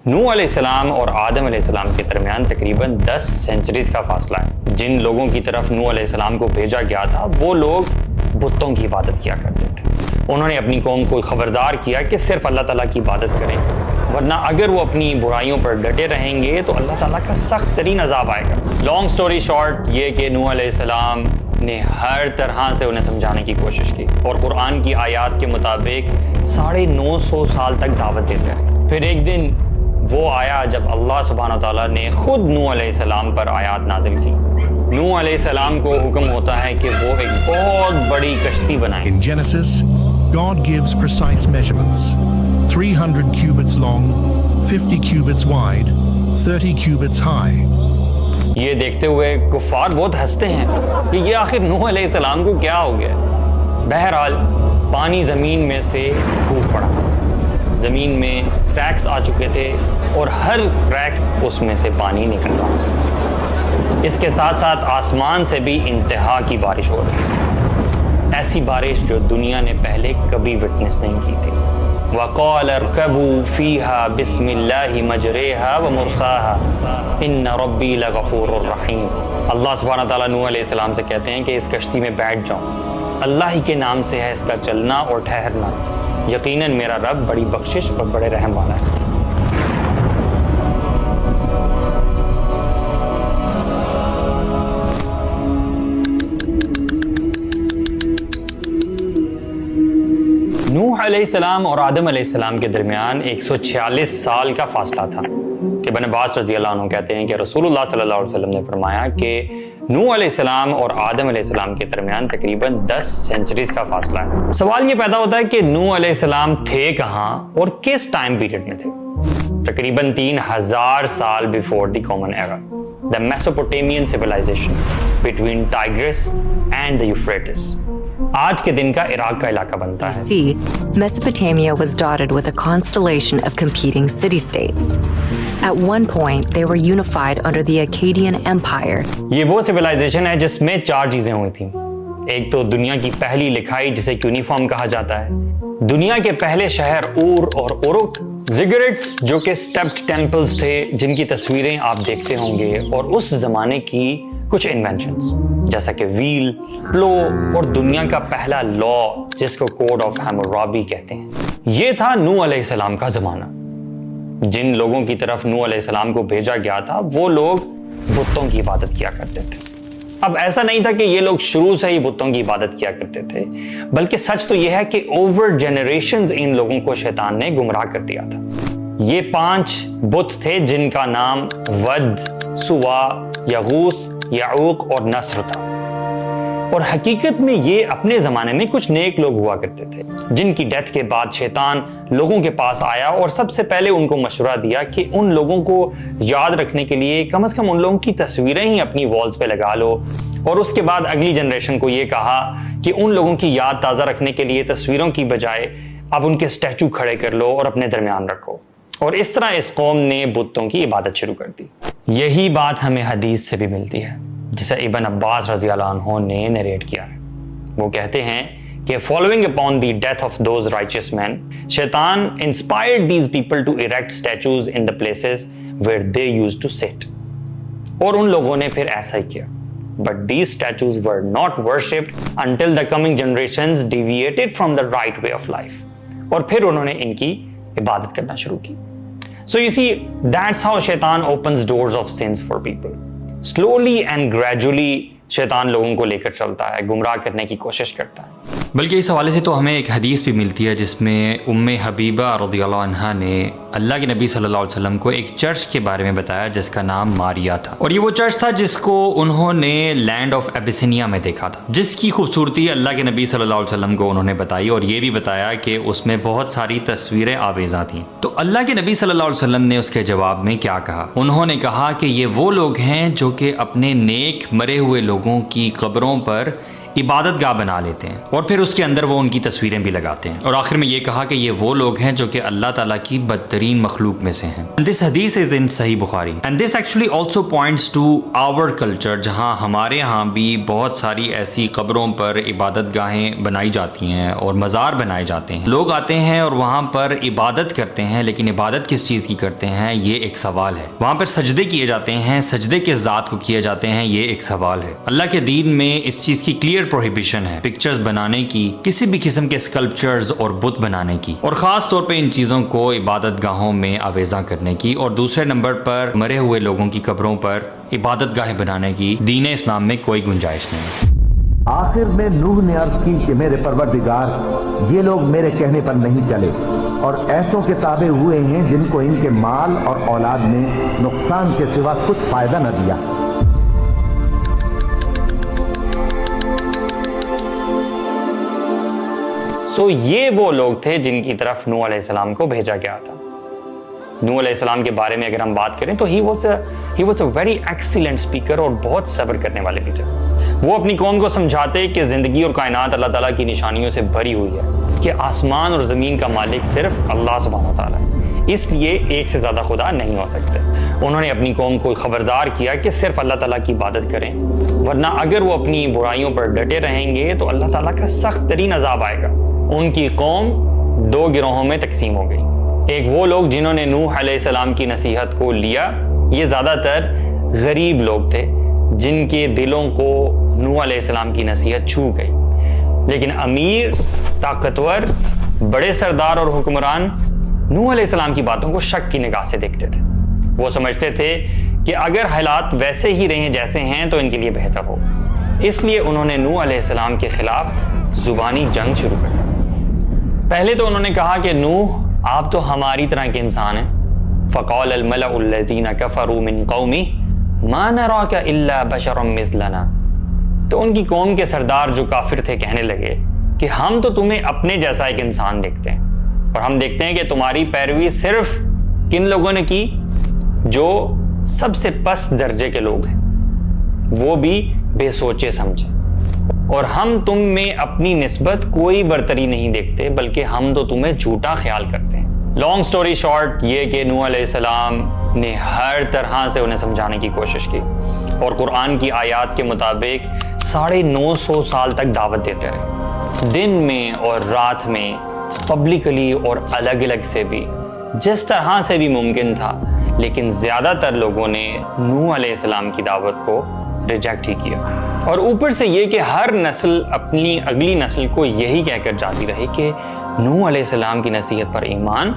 نوح علیہ السلام اور آدم علیہ السلام کے درمیان تقریباً 10 سینچریز کا فاصلہ ہے۔ جن لوگوں کی طرف نوح علیہ السلام کو بھیجا گیا تھا وہ لوگ بتوں کی عبادت کیا کرتے تھے۔ انہوں نے اپنی قوم کو خبردار کیا کہ صرف اللہ تعالیٰ کی عبادت کریں، ورنہ اگر وہ اپنی برائیوں پر ڈٹے رہیں گے تو اللہ تعالیٰ کا سخت ترین عذاب آئے گا۔ لانگ سٹوری شارٹ یہ کہ نوح علیہ السلام نے ہر طرح سے انہیں سمجھانے کی کوشش کی اور قرآن کی آیات کے مطابق 950 سال تک دعوت دیتے رہے۔ پھر ایک دن وہ آیا جب اللہ سبحانہ وتعالیٰ نے خود نوح علیہ السلام پر آیات نازل کی۔ نوح علیہ السلام کو حکم ہوتا ہے کہ وہ ایک بہت بڑی کشتی بنائیں۔ In Genesis, God gives precise measurements: 300 cubits long, 50 cubits wide, 30 cubits high. یہ دیکھتے ہوئے کفار بہت ہنستے ہیں کہ یہ آخر نوح علیہ السلام کو کیا ہو گیا۔ بہرحال پانی زمین میں سے پھوٹ پڑا، زمین میں کریکس آ چکے تھے اور ہر کریک اس میں سے پانی نکل رہا تھا۔ اس کے ساتھ ساتھ آسمان سے بھی انتہا کی بارش ہو رہی تھی، ایسی بارش جو دنیا نے پہلے کبھی وٹنس نہیں کی تھی۔ وَقَالَ ارْكَبُوا فِيهَا بِسْمِ اللَّهِ مَجْرَيْهَا وَمُرْسَاهَا إِنَّ رَبِّي لَغَفُورٌ رَحِيمٌ۔ اللہ سبحانہ تعالیٰ نوح علیہ السلام سے کہتے ہیں کہ اس کشتی میں بیٹھ جاؤ، اللہ ہی کے نام سے ہے اس کا چلنا اور ٹھہرنا، یقیناً میرا رب بڑی بخشش اور بڑے رحم والا ہے۔ نوح علیہ السلام اور آدم علیہ السلام کے درمیان 146 سال کا فاصلہ تھا۔ ابن عباس رضی اللہ عنہ کہتے ہیں کہ رسول اللہ صلی اللہ علیہ وسلم نے فرمایا کہ نوح علیہ السلام اور آدم علیہ السلام کے درمیان تقریباً 10 سینچریز کا فاصلہ ہے۔ سوال یہ پیدا ہوتا ہے کہ نوح علیہ السلام تھے کہاں اور کس ٹائم پیریڈ میں تھے؟ تقریباً 3000 سال before the common era, the Mesopotamian civilization between Tigris and the Euphrates۔ آج کے دن کا عراق کا علاقہ بنتا ہے۔ Mesopotamia was dotted with a constellation of competing city-states. At one point, they were unified under the Akkadian Empire. یہ وہ civilization ہے جس میں 4 چیزیں ہوئی تھیں۔ ایک تو دنیا کی پہلی لکھائی جسے کیونیفارم کہا جاتا ہے، دنیا کے پہلے شہر اور اورک، زگریٹس جو کہ اسٹیپڈ ٹیمپلز تھے جن کی تصویریں آپ دیکھتے ہوں گے، اور اس زمانے کی کچھ انوینشنز جیسا کہ ویل، پلو اور دنیا کا پہلا لا جس کو کوڈ آف ہیمورابی کہتے ہیں۔ یہ تھا نوح علیہ السلام کا زمانہ۔ جن لوگوں کی طرف نوح علیہ السلام کو بھیجا گیا تھا وہ لوگ بتوں کی عبادت کیا کرتے تھے۔ اب ایسا نہیں تھا کہ یہ لوگ شروع سے ہی بتوں کی عبادت کیا کرتے تھے، بلکہ سچ تو یہ ہے کہ اوور جنریشنز ان لوگوں کو شیطان نے گمراہ کر دیا تھا۔ یہ 5 بت تھے جن کا نام ود، سوا، یغوث، یعوق اور نصر تھا، اور حقیقت میں یہ اپنے زمانے میں کچھ نیک لوگ ہوا کرتے تھے جن کی ڈیتھ کے بعد شیطان لوگوں کے پاس آیا اور سب سے پہلے ان کو مشورہ دیا کہ ان لوگوں کو یاد رکھنے کے لیے کم از کم ان لوگوں کی تصویریں ہی اپنی والز پہ لگا لو، اور اس کے بعد اگلی جنریشن کو یہ کہا کہ ان لوگوں کی یاد تازہ رکھنے کے لیے تصویروں کی بجائے اب ان کے اسٹیچو کھڑے کر لو اور اپنے درمیان رکھو، اور اس طرح اس قوم نے بتوں کی عبادت شروع کر دی۔ یہی بات ہمیں حدیث سے بھی ملتی ہے جسے ابن عباس رضی اللہ عنہ نے نریٹ کیا ہے۔ وہ کہتے ہیں کہ following upon the death of those righteous men, شیطان inspired these people to erect statues in the places where they used to sit. اور ان لوگوں نے پھر ایسا ہی کیا۔ But these statues were not worshipped until the coming generations deviated from the right way of life. اور پھر انہوں نے ان کی عبادت کرنا شروع کی۔ So you see, that's how شیطان opens doors of sins for people. Slowly and gradually شیطان لوگوں کو لے کر چلتا ہے، گمراہ کرنے کی کوشش کرتا ہے۔ بلکہ اس حوالے سے تو ہمیں ایک حدیث بھی ملتی ہے جس میں ام حبیبہ رضی اللہ عنہا نے اللہ کے نبی صلی اللہ علیہ وسلم کو ایک چرچ کے بارے میں بتایا جس کا نام ماریا تھا، اور یہ وہ چرچ تھا جس کو انہوں نے لینڈ آف ایبیسینیا میں دیکھا تھا، جس کی خوبصورتی اللہ کے نبی صلی اللہ علیہ وسلم کو انہوں نے بتائی، اور یہ بھی بتایا کہ اس میں بہت ساری تصویریں آویزاں تھیں۔ تو اللہ کے نبی صلی اللہ علیہ وسلم نے اس کے جواب میں کیا کہا؟ انہوں نے کہا کہ یہ وہ لوگ ہیں جو کہ اپنے نیک مرے ہوئے لوگوں کی قبروں پر عبادت گاہ بنا لیتے ہیں اور پھر اس کے اندر وہ ان کی تصویریں بھی لگاتے ہیں. اور آخر میں یہ کہا کہ یہ وہ لوگ ہیں جو کہ اللہ تعالیٰ کی بدترین مخلوق میں سے ہیں. This hadith is in صحیح بخاری. And this actually also points to our culture, جہاں ہمارے ہاں بھی بہت ساری ایسی قبروں پر عبادت گاہیں بنائی جاتی ہیں اور مزار بنائے جاتے ہیں. لوگ آتے ہیں اور وہاں پر عبادت کرتے ہیں, لیکن عبادت کس چیز کی کرتے ہیں یہ ایک سوال ہے. وہاں پر سجدے کیے جاتے ہیں, سجدے کے ذات کو کیے جاتے ہیں, یہ ایک سوال ہے. اللہ کے دین میں اس چیز کی کلیئر پروہیبیشن ہے پکچرز بنانے کی, کسی بھی قسم کے اسکلپچرز اور بت بنانے کی, اور خاص طور پہ ان چیزوں کو عبادت گاہوں میں آویزاں کرنے کی. اور دوسرے نمبر پر مرے ہوئے لوگوں کی قبروں پر عبادت گاہیں بنانے کی دین اسلام میں کوئی گنجائش نہیں. آخر میں نوح نے عرض کی کہ میرے پروردگار, یہ لوگ میرے کہنے پر نہیں چلے اور ایسوں کے تابع ہوئے ہیں جن کو ان کے مال اور اولاد نے نقصان کے سوا کچھ فائدہ نہ دیا. یہ وہ لوگ تھے جن کی طرف نوح علیہ السلام کو بھیجا گیا تھا. نوح علیہ السلام کے بارے میں اگر ہم بات کریں تو he was a very excellent speaker اور بہت صبر کرنے والے بھی تھے. وہ اپنی قوم کو سمجھاتے کہ زندگی اور کائنات اللہ تعالیٰ کی نشانیوں سے بھری ہوئی ہے, کہ آسمان اور زمین کا مالک صرف اللہ سبحانہ و تعالیٰ ہے, اس لیے ایک سے زیادہ خدا نہیں ہو سکتے. انہوں نے اپنی قوم کو خبردار کیا کہ صرف اللہ تعالیٰ کی عبادت کریں, ورنہ اگر وہ اپنی برائیوں پر ڈٹے رہیں گے تو اللہ تعالیٰ کا سخت ترین عذاب آئے گا. ان کی قوم دو گروہوں میں تقسیم ہو گئی. ایک وہ لوگ جنہوں نے نوح علیہ السلام کی نصیحت کو لیا, یہ زیادہ تر غریب لوگ تھے جن کے دلوں کو نوح علیہ السلام کی نصیحت چھو گئی. لیکن امیر, طاقتور, بڑے سردار اور حکمران نوح علیہ السلام کی باتوں کو شک کی نگاہ سے دیکھتے تھے. وہ سمجھتے تھے کہ اگر حالات ویسے ہی رہیں جیسے ہیں تو ان کے لیے بہتر ہو. اس لیے انہوں نے نوح علیہ السلام کے خلاف زبانی جنگ شروع کر دی. پہلے تو انہوں نے کہا کہ نوح, آپ تو ہماری طرح کے انسان ہیں. فقال الملأ الذین کفروا من قومہ ما نراک الا بشرا مثلنا. تو ان کی قوم کے سردار جو کافر تھے کہنے لگے کہ ہم تو تمہیں اپنے جیسا ایک انسان دیکھتے ہیں, اور ہم دیکھتے ہیں کہ تمہاری پیروی صرف کن لوگوں نے کی جو سب سے پست درجے کے لوگ ہیں, وہ بھی بے سوچے سمجھے, اور ہم تم میں اپنی نسبت کوئی برتری نہیں دیکھتے بلکہ ہم تو تمہیں جھوٹا خیال کرتے ہیں. لانگ سٹوری شارٹ یہ کہ نوح علیہ السلام نے ہر طرح سے انہیں سمجھانے کی کوشش کی, اور قرآن کی آیات کے مطابق 950 سال تک دعوت دیتے رہے, دن میں اور رات میں, پبلکلی اور الگ الگ سے بھی, جس طرح سے بھی ممکن تھا. لیکن زیادہ تر لوگوں نے نوح علیہ السلام کی دعوت کو ریجیکٹ ہی کیا. اور اوپر سے یہ کہ ہر نسل اپنی اگلی نسل کو یہی کہہ کر جاتی رہی کہ نوح علیہ السلام کی نصیحت پر ایمان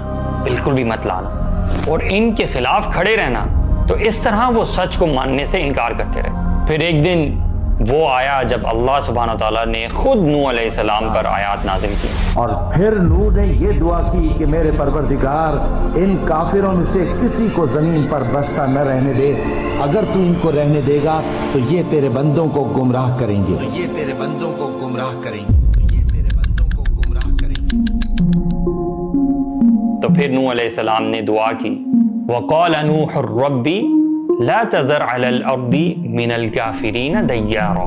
بالکل بھی مت لانا اور ان کے خلاف کھڑے رہنا. تو اس طرح وہ سچ کو ماننے سے انکار کرتے رہے. پھر ایک دن وہ آیا جب اللہ سبحانہ و تعالیٰ نے خود نوح علیہ السلام پر آیات نازل کی. اور پھر نوح نے یہ دعا کی کہ میرے پروردگار, ان کافروں میں سے کسی کو زمین پر بسہ نہ رہنے دے. اگر تو ان کو رہنے دے گا تو یہ تیرے بندوں کو گمراہ کریں گے, تو پھر نوح علیہ السلام نے دعا کی, وقال نوح رب لا تذر علی الارض من الکافرین دیارا.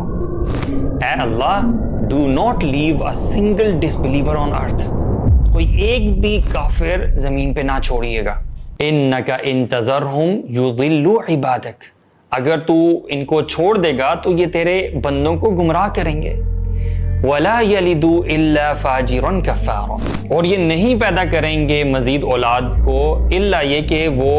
اے اللہ, do not leave a single disbeliever on earth. کوئی ایک بھی کافر زمین پہ نہ چھوڑیے گا. انک ان تذرہم یضلوا عبادک. اگر تو ان کو چھوڑ دے گا تو یہ تیرے بندوں کو گمراہ کریں گے. ولا یلدوا الا فاجرا کفارا. اور یہ نہیں پیدا کریں گے مزید اولاد کو الا یہ کہ وہ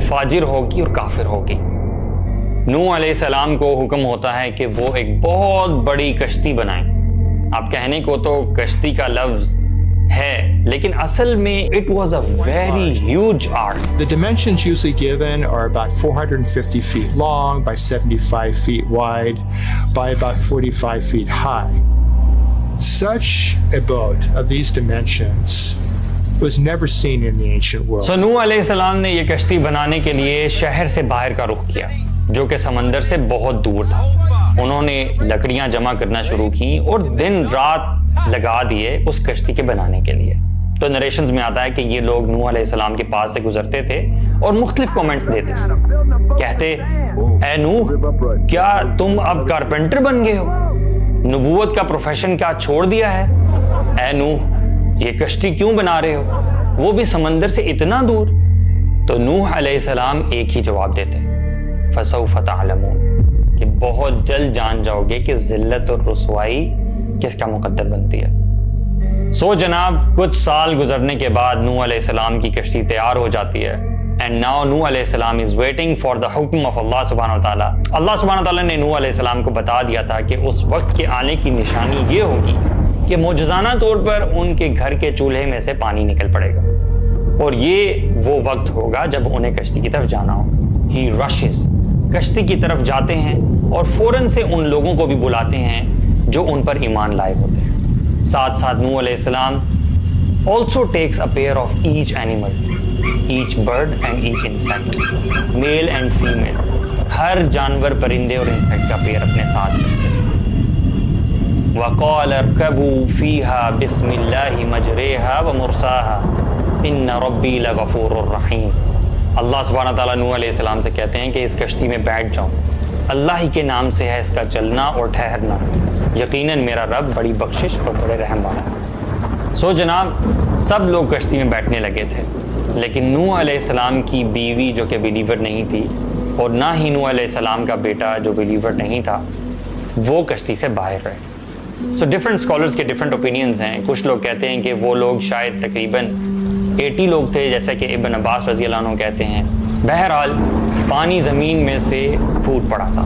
فاجر ہوگی اور کافر ہوگی. نوح علیہ السلام کو حکم ہوتا ہے کہ وہ ایک بہت بڑی کشتی بنائیں. اب کہنے کو تو کشتی کا لفظ ہے, لیکن اصل میں it was a very huge art. The dimensions usually given are about 450 feet long by 75 feet wide by about 45 feet high. Such a boat of these dimensions was never seen in the ancient world. So نوح علیہ السلام نے یہ کشتی بنانے کے لیے شہر سے باہر کا رخ کیا جو کہ سمندر سے بہت دور تھا. انہوں نے لکڑیاں جمع کرنا شروع کی اور دن رات لگا دیے اس کشتی کے بنانے کے لیے. تو نریشنز میں آتا ہے کہ یہ لوگ نوح علیہ السلام کے پاس سے گزرتے تھے اور مختلف کومنٹس دیتے, کہتے اے نوح, کیا تم اب کارپینٹر بن گئے ہو؟ نبوت کا پروفیشن کیا چھوڑ دیا ہے؟ اے نوح یہ کشتی کیوں بنا رہے ہو، وہ بھی سمندر سے اتنا دور؟ تو نوح علیہ السلام ایک ہی جواب دیتے ہیں، فسوف تعلمون، کہ بہت جلد جان جاؤ گے کہ ذلت اور رسوائی کس کا مقدر بنتی ہے۔ سو جناب کچھ سال گزرنے کے بعد نوح علیہ السلام کی کشتی تیار ہو جاتی ہے، and now نوح علیہ السلام is waiting for the حکم of اللہ سبحانہ وتعالیٰ۔ اللہ سبحانہ وتعالیٰ نے نوح علیہ السلام کو بتا دیا تھا کہ اس وقت کے آنے کی نشانی یہ ہوگی کہ معجزانہ طور پر ان کے گھر کے چولہے میں سے پانی نکل پڑے گا، اور یہ وہ وقت ہوگا جب انہیں کشتی کی طرف جانا ہو۔ He rushes، کشتی کی طرف جاتے ہیں اور فوراً سے ان لوگوں کو بھی بلاتے ہیں جو ان پر ایمان لائے ہوتے ہیں۔ ساتھ ساتھ نوح علیہ السلام also takes a pair of each animal, each bird and each insect, male and female، ہر جانور پرندے اور انسیکٹ کا پیر اپنے ساتھ رکھتے ہیں۔ وَقَالَ ارْكَبُوا فِيهَا بِسْمِ اللَّهِ مَجْرَيْهَا وَمُرْسَاهَا إِنَّ رَبِّي لَغَفُورٌ رَحِيمٌ۔ اللہ سبحانہ تعالیٰ نوح علیہ السلام سے کہتے ہیں کہ اس کشتی میں بیٹھ جاؤ، اللہ ہی کے نام سے ہے اس کا چلنا اور ٹھہرنا، یقیناً میرا رب بڑی بخشش اور بڑے رحم والا ہے۔ سو جناب سب لوگ کشتی میں بیٹھنے لگے تھے، لیکن نوح علیہ السلام کی بیوی جو کہ بلیور نہیں تھی، اور نہ ہی نوح علیہ السلام کا بیٹا جو بلیور نہیں تھا، وہ کشتی سے باہر رہے۔ سو ڈفرینٹ اسکالرس کے ڈفرینٹ اوپینینز ہیں۔ کچھ لوگ کہتے ہیں کہ وہ لوگ شاید تقریباً 80 لوگ تھے، جیسا کہ ابن عباس رضی اللہ عنہ کہتے ہیں۔ بہرحال پانی زمین میں سے پھوٹ پڑا تھا،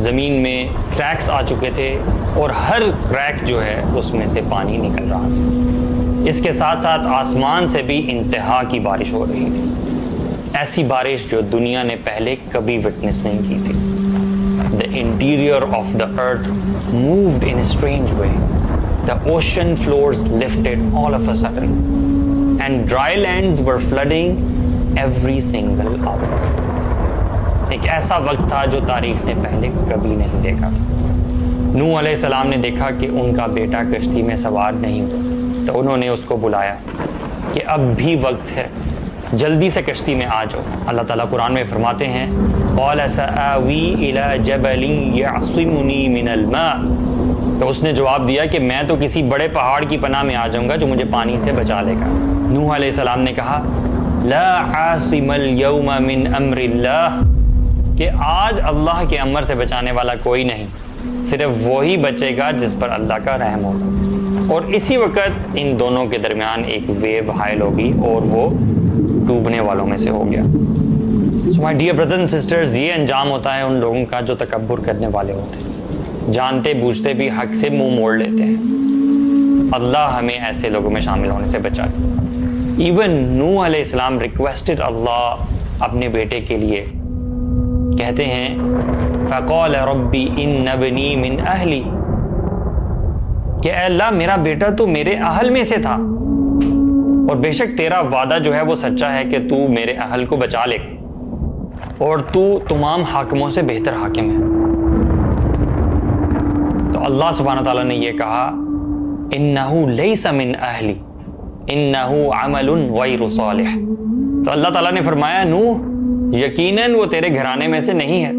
زمین میں کریکس آ چکے تھے اور ہر کریک جو ہے اس میں سے پانی نکل رہا تھا۔ اس کے ساتھ ساتھ آسمان سے بھی انتہا کی بارش ہو رہی تھی، ایسی بارش جو دنیا نے پہلے کبھی وٹنس نہیں کی تھی۔ The interior of the earth moved in a strange way. The ocean floors lifted all of a sudden, and dry lands were flooding every single hour. ایک ایسا وقت تھا جو تاریخ نے پہلے کبھی نہیں دیکھا۔ نوح علیہ السلام نے دیکھا کہ ان کا بیٹا کشتی میں سوار نہیں ہوا، تو انہوں نے اس کو بلایا کہ اب بھی وقت ہے، جلدی سے کشتی میں آ جاؤ۔ اللہ تعالیٰ قرآن میں فرماتے ہیں قال سآوی الی جبل یعصمنی من الماء، تو اس نے جواب دیا کہ میں تو کسی بڑے پہاڑ کی پناہ میں آ جاؤں گا جو مجھے پانی سے بچا لے گا۔ نوح علیہ السلام نے کہا لا عاصم اليوم من امر اللہ، کہ آج اللہ کے امر سے بچانے والا کوئی نہیں، صرف وہی بچے گا جس پر اللہ کا رحم ہوگا۔ اور اسی وقت ان دونوں کے درمیان ایک ویو حائل ہوگی اور وہ ڈوبنے والوں میں سے ہو گیا۔ So my dear brothers and sisters, یہ انجام ہوتا ہے ان لوگوں کا جو تکبر کرنے والے ہوتے ہیں، جانتے بوجھتے بھی حق سے منہ موڑ لیتے ہیں۔ اللہ ہمیں ایسے لوگوں میں شامل ہونے سے بچائے۔ ایون نوح علیہ السلام ریکویسٹڈ اللہ اپنے بیٹے کے لیے، کہتے ہیں فقال ربی ان ابنی من اہلی، کہ اے اللہ میرا بیٹا تو میرے اہل میں سے تھا، اور بے شک تیرا وعدہ جو ہے وہ سچا ہے کہ تو میرے اہل کو بچا لے، اور تو تمام حاکموں سے بہتر حاکم ہے۔ تو اللہ سبحانہ تعالیٰ نے یہ کہا انہو لیس من اہلی انہو عمل غیر صالح، تو اللہ تعالیٰ نے فرمایا نوح یقیناً وہ تیرے گھرانے میں سے نہیں ہے،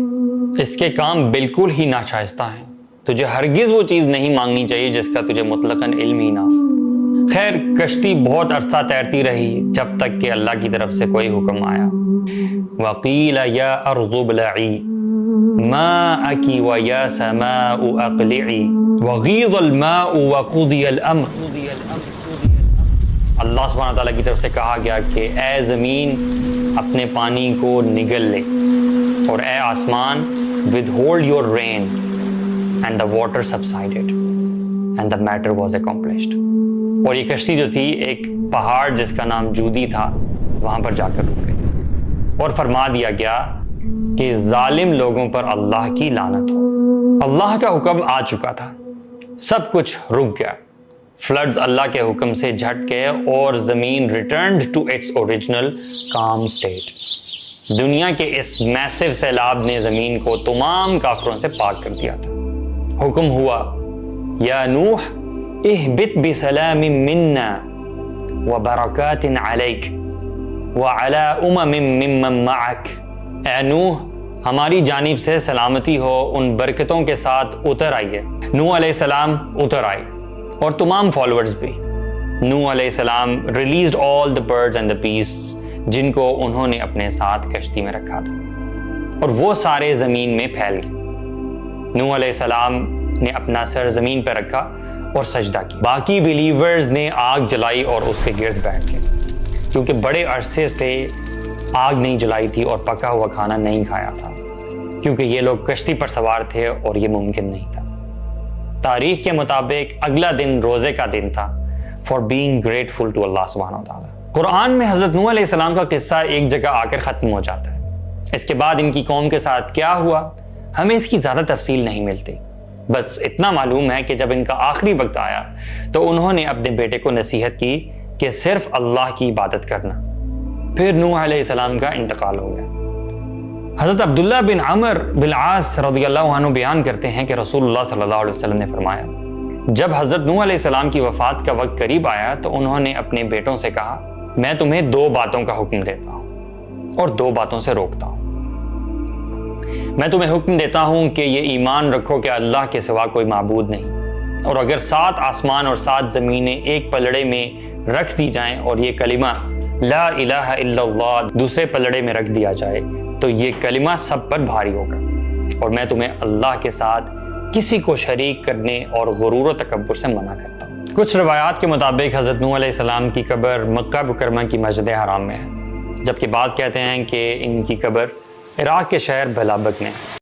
اس کے کام بالکل ہی ناشائستہ ہیں، تجھے ہرگز وہ چیز نہیں مانگنی چاہیے جس کا تجھے مطلقاً علم ہی نہ ہو۔ خیر کشتی بہت عرصہ تیرتی رہی جب تک کہ اللہ کی طرف سے کوئی حکم آیا، وَقِيلَ يَا أَرْضُ ابْلَعِي مَاءَكِ وَيَا سَمَاءُ أَقْلِعِي وَغِيضَ الْمَاءُ وَقُضِيَ الْأَمْرُ۔ اللہ سبحانہ تعالیٰ کی طرف سے کہا گیا کہ اے زمین اپنے پانی کو نگل لے، اور اے آسمان withhold your rain، and the water subsided and the matter was accomplished۔ اور یہ کشتی جو تھی ایک پہاڑ جس کا نام جودی تھا وہاں پر جا کر رک گئی، اور فرما دیا گیا کہ ظالم لوگوں پر اللہ کی لعنت ہو۔ اللہ کا حکم آ چکا تھا، سب کچھ رک گیا، فلڈز اللہ کے حکم سے جھٹ گئے اور زمین returned to its original calm state. دنیا کے اس میسو سیلاب نے زمین کو تمام کافروں سے پاک کر دیا تھا۔ حکم ہوا یا نوح اہبط بسلام منا وبرکات علیک وعلی ممن معک، اے نوح ہماری جانب سے سلامتی ہو ان برکتوں کے ساتھ اتر آئیے۔ نوح علیہ السلام اتر آئے اور تمام فالوورز بھی۔ نوح علیہ السلام released all the birds and the beasts جن کو انہوں نے اپنے ساتھ کشتی میں رکھا تھا، اور وہ سارے زمین میں پھیل گئے۔ نوح علیہ السلام نے اپنا سر زمین پہ رکھا اور سجدہ کیا۔ باقی بلیورز نے آگ جلائی اور اس کے گرد بیٹھ گئے، کیونکہ بڑے عرصے سے آگ نہیں جلائی تھی اور پکا ہوا کھانا نہیں کھایا تھا، کیونکہ یہ لوگ کشتی پر سوار تھے اور یہ ممکن نہیں تھا۔ تاریخ کے مطابق اگلا دن روزے کا دن تھا for being grateful to اللہ سبحانہ وتعالی۔ قرآن میں حضرت نوح علیہ السلام کا قصہ ایک جگہ آ کر ختم ہو جاتا ہے۔ اس کے بعد ان کی قوم کے ساتھ کیا ہوا ہمیں اس کی زیادہ تفصیل نہیں ملتی، بس اتنا معلوم ہے کہ جب ان کا آخری وقت آیا تو انہوں نے اپنے بیٹے کو نصیحت کی کہ صرف اللہ کی عبادت کرنا۔ پھر نوح علیہ السلام کا انتقال ہو گیا۔ حضرت عبداللہ بن عمر بن العاص رضی اللہ عنہ بیان کرتے ہیں کہ رسول اللہ صلی اللہ علیہ وسلم نے فرمایا، جب حضرت نوح علیہ السلام کی وفات کا وقت قریب آیا تو انہوں نے اپنے بیٹوں سے کہا، میں تمہیں 2 باتوں کا حکم دیتا ہوں اور 2 باتوں سے روکتا ہوں۔ میں تمہیں حکم دیتا ہوں کہ یہ ایمان رکھو کہ اللہ کے سوا کوئی معبود نہیں، اور اگر 7 آسمان اور 7 زمینیں ایک پلڑے میں رکھ دی جائیں اور یہ کلمہ لا الہ الا اللہ دوسرے پلڑے میں رکھ دیا جائے تو یہ کلمہ سب پر بھاری ہوگا، اور میں تمہیں اللہ کے ساتھ کسی کو شریک کرنے اور غرور و تکبر سے منع کرتا ہوں۔ کچھ روایات کے مطابق حضرت نوح علیہ السلام کی قبر مکہ مکرمہ کی مسجد حرام میں ہے، جبکہ بعض کہتے ہیں کہ ان کی قبر عراق کے شہر بھلابک میں ہے۔